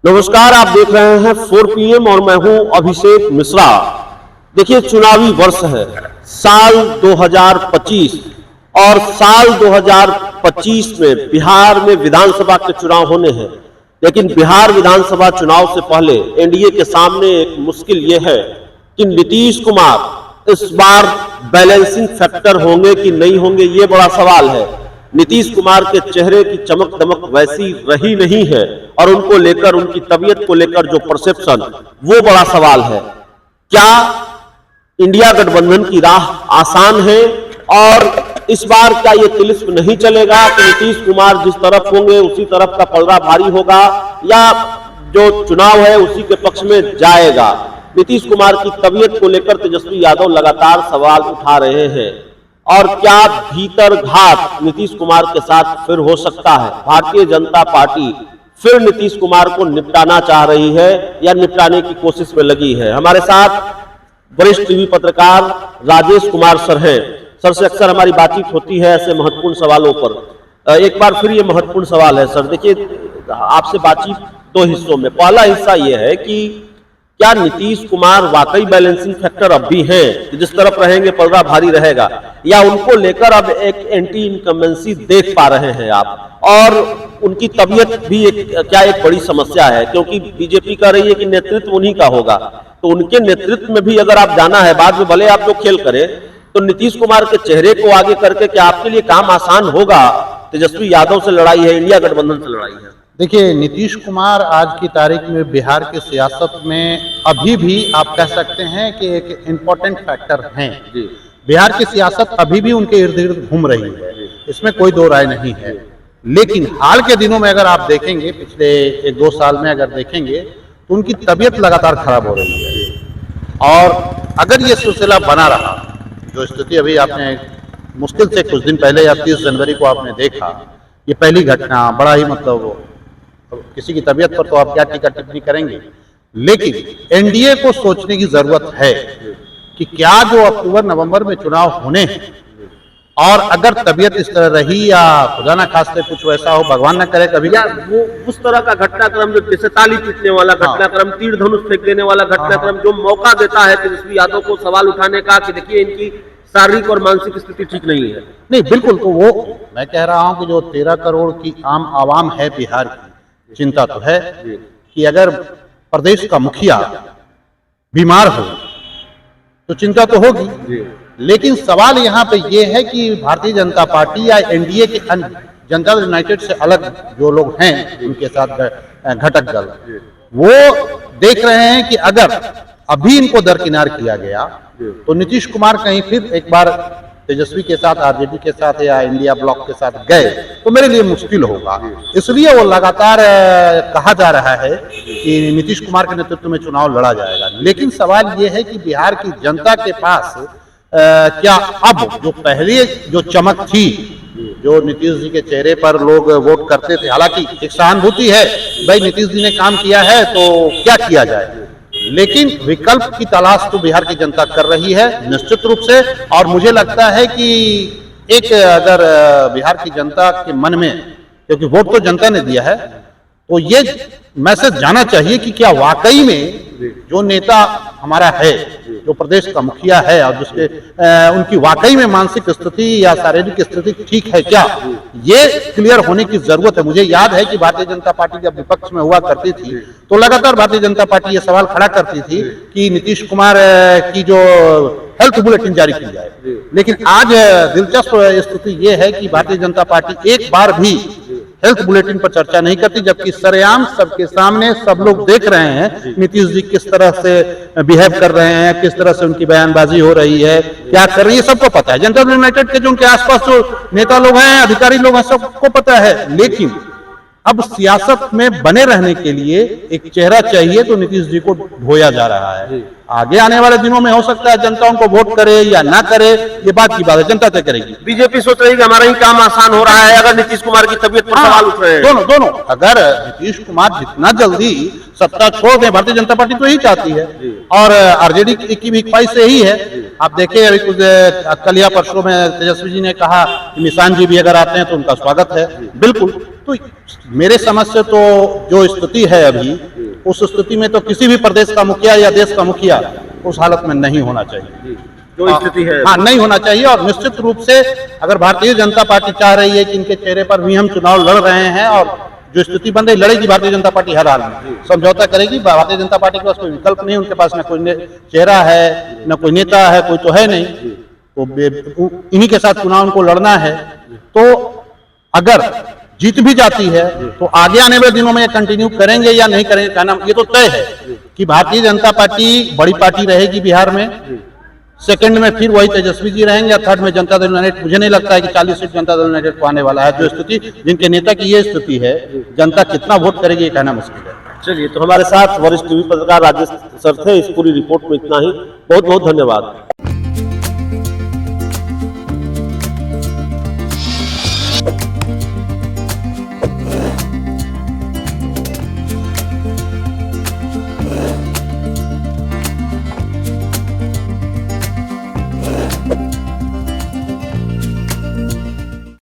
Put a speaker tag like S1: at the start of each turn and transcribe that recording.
S1: नमस्कार, आप देख रहे हैं 4 PM और मैं हूं अभिषेक मिश्रा। देखिए, चुनावी वर्ष है साल 2025 और साल 2025 में बिहार में विधानसभा के चुनाव होने हैं। लेकिन बिहार विधानसभा चुनाव से पहले एनडीए के सामने एक मुश्किल ये है कि नीतीश कुमार इस बार बैलेंसिंग फैक्टर होंगे कि नहीं होंगे, ये बड़ा सवाल है। नीतीश कुमार के चेहरे की चमक दमक वैसी रही नहीं है और उनको लेकर, उनकी तबीयत को लेकर जो परसेप्शन, वो बड़ा सवाल है। क्या इंडिया गठबंधन की राह आसान है और इस बार क्या ये तिलिस्म नहीं चलेगा कि नीतीश कुमार जिस तरफ होंगे उसी तरफ का पलड़ा भारी होगा, या जो चुनाव है उसी के पक्ष में जाएगा? नीतीश कुमार की तबीयत को लेकर तेजस्वी यादव लगातार सवाल उठा रहे हैं। और क्या भीतर घात नीतीश कुमार के साथ फिर हो सकता है? भारतीय जनता पार्टी फिर नीतीश कुमार को निपटाना चाह रही है या निपटाने की कोशिश में लगी है? हमारे साथ वरिष्ठ टीवी पत्रकार राजेश कुमार सर हैं। सर से अक्सर हमारी बातचीत होती है ऐसे महत्वपूर्ण सवालों पर। एक बार फिर ये महत्वपूर्ण सवाल है सर। देखिए, आपसे बातचीत दो हिस्सों में। पहला हिस्सा ये है कि क्या नीतीश कुमार वाकई बैलेंसिंग फैक्टर अब भी हैं कि जिस तरफ रहेंगे पलड़ा भारी रहेगा, या उनको लेकर अब एक एंटी इनकम्बेंसी देख पा रहे हैं आप? और उनकी तबीयत भी क्या एक बड़ी समस्या है, क्योंकि बीजेपी कह रही है कि नेतृत्व उन्हीं का होगा। तो उनके नेतृत्व में भी अगर आप जाना है, बाद में भले आप जो खेल करें, तो नीतीश कुमार के चेहरे को आगे करके क्या आपके लिए काम आसान होगा? तेजस्वी यादव से लड़ाई है, इंडिया गठबंधन से लड़ाई है।
S2: देखिए, नीतीश कुमार आज की तारीख में बिहार की सियासत में अभी भी आप कह सकते हैं कि एक इम्पोर्टेंट फैक्टर हैं। बिहार की सियासत अभी भी उनके इर्द गिर्द घूम रही है, इसमें कोई दो राय नहीं है। लेकिन हाल के दिनों में अगर आप देखेंगे, पिछले 1-2 साल में अगर देखेंगे, तो उनकी तबीयत लगातार खराब हो रही है। और अगर ये सिलसिला बना रहा, जो स्थिति अभी आपने मुश्किल से कुछ दिन पहले या 30 जनवरी को आपने देखा, ये पहली घटना, बड़ा ही मतलब किसी की तबीयत पर तो आप क्या टीका टिप्पणी करेंगे। लेकिन एनडीए को सोचने की जरूरत है कि क्या जो अक्टूबर नवंबर में चुनाव होने हैं, और अगर तबीयत इस तरह रही या खुदा ना खास्ते कुछ वैसा हो, भगवान न करे कभी,
S1: या वो उस तरह का घटनाक्रम जो जैसे ताली पीटने वाला घटनाक्रम, तीर धनुष फेंक देने वाला घटनाक्रम, जो मौका देता है तेजस्वी यादव को सवाल उठाने का कि देखिए इनकी शारीरिक और मानसिक स्थिति ठीक नहीं है।
S2: नहीं, बिल्कुल। तो वो मैं कह रहा हूं कि जो 13 करोड़ की आम आवाम है बिहार की, चिंता तो है कि अगर प्रदेश का मुखिया बीमार हो तो चिंता तो होगी। लेकिन सवाल यहाँ पे ये है कि भारतीय जनता पार्टी या एनडीए के जनता दल यूनाइटेड से अलग जो लोग हैं, उनके साथ घटक दल, वो देख रहे हैं कि अगर अभी इनको दरकिनार किया गया तो नीतीश कुमार कहीं फिर एक बार तेजस्वी के साथ, आरजेडी के साथ या इंडिया ब्लॉक के साथ गए तो मेरे लिए मुश्किल होगा। इसलिए वो लगातार कहा जा रहा है कि नीतीश कुमार के नेतृत्व में चुनाव लड़ा जाएगा। लेकिन सवाल ये है कि बिहार की जनता के पास क्या अब जो पहले जो चमक थी, जो नीतीश जी के चेहरे पर लोग वोट करते थे, हालांकि एक सहानुभूति है, भाई नीतीश जी ने काम किया है तो क्या किया जाए, लेकिन विकल्प की तलाश तो बिहार की जनता कर रही है निश्चित रूप से। और मुझे लगता है कि एक अगर बिहार की जनता के मन में, क्योंकि वोट तो जनता ने दिया है, तो ये मैसेज जाना चाहिए कि क्या वाकई में जो नेता हमारा है, जो प्रदेश का मुखिया है, और जिसके उनकी वाकई में मानसिक स्थिति या शारीरिक स्थिति ठीक है क्या, ये क्लियर होने की जरूरत है। मुझे याद है कि भारतीय जनता पार्टी जब विपक्ष में हुआ करती थी तो लगातार भारतीय जनता पार्टी ये सवाल खड़ा करती थी कि नीतीश कुमार की जो हेल्थ बुलेटिन जारी की जाए। लेकिन आज दिलचस्प स्थिति ये है कि भारतीय जनता पार्टी एक बार भी हेल्थ बुलेटिन पर चर्चा नहीं करती, जबकि सरेआम सबके सामने सब लोग देख रहे हैं नीतीश जी किस तरह से बिहेव कर रहे हैं, किस तरह से उनकी बयानबाजी हो रही है, क्या कर रही है, सबको पता है। जनता दल यूनाइटेड के जो उनके आसपास जो नेता लोग हैं, अधिकारी लोग हैं, सबको पता है। लेकिन अब सियासत में बने रहने के लिए एक चेहरा चाहिए, तो नीतीश जी को ढोया जा रहा है। आगे आने वाले दिनों में हो सकता है जनता उनको वोट करे या ना करे, ये बात की बात है, जनता तय करेगी।
S1: बीजेपी सोच रही है कि हमारा ही काम आसान हो रहा है अगर नीतीश कुमार की तबीयत पर सवाल उठ रहे हैं।
S2: दोनों अगर नीतीश कुमार जितना जल्दी सत्ता छोड़ दें, भारतीय जनता पार्टी तो यही चाहती है और आरजेडी की भी ख्वाहिश यही है। आप देखिए, अभी कुछ कल या परसों में तेजस्वी जी ने कहा कि निशान जी भी अगर आते हैं तो उनका स्वागत है। बिल्कुल, तो मेरे समझ से तो जो स्थिति है अभी, उस स्थिति में तो किसी भी प्रदेश का मुखिया या देश का मुखिया उस हालत में नहीं होना चाहिए
S1: जो स्थिति है।
S2: हाँ, नहीं होना चाहिए। और निश्चित रूप से अगर भारतीय जनता पार्टी चाह रही है कि इनके चेहरे पर भी हम चुनाव लड़ रहे हैं और जो स्थिति बन रही, लड़ेगी भारतीय जनता पार्टी हर हाल में, समझौता करेगी। भारतीय जनता पार्टी के पास कोई विकल्प नहीं, उनके पास न कोई चेहरा है, न कोई नेता है, कोई तो है नहीं, तो इन्हीं के साथ चुनाव उनको लड़ना है। तो अगर जीत भी जाती है तो आगे आने वाले दिनों में ये कंटिन्यू करेंगे या नहीं करेंगे, कहना ये तो तय है कि भारतीय जनता पार्टी बड़ी पार्टी रहेगी बिहार में। सेकंड में फिर वही तेजस्वी जी रहेंगे, या थर्ड में जनता दल यूनाइटेड। मुझे नहीं लगता है कि 40 सीट जनता दल यूनाइटेड को आने वाला है। जो स्थिति, जिनके नेता की ये स्थिति है, जनता कितना वोट करेगी ये कहना मुश्किल है।
S1: चलिए, तो हमारे साथ वरिष्ठ टीवी पत्रकार राजेश सर थे। इस पूरी रिपोर्ट में इतना ही। बहुत बहुत धन्यवाद।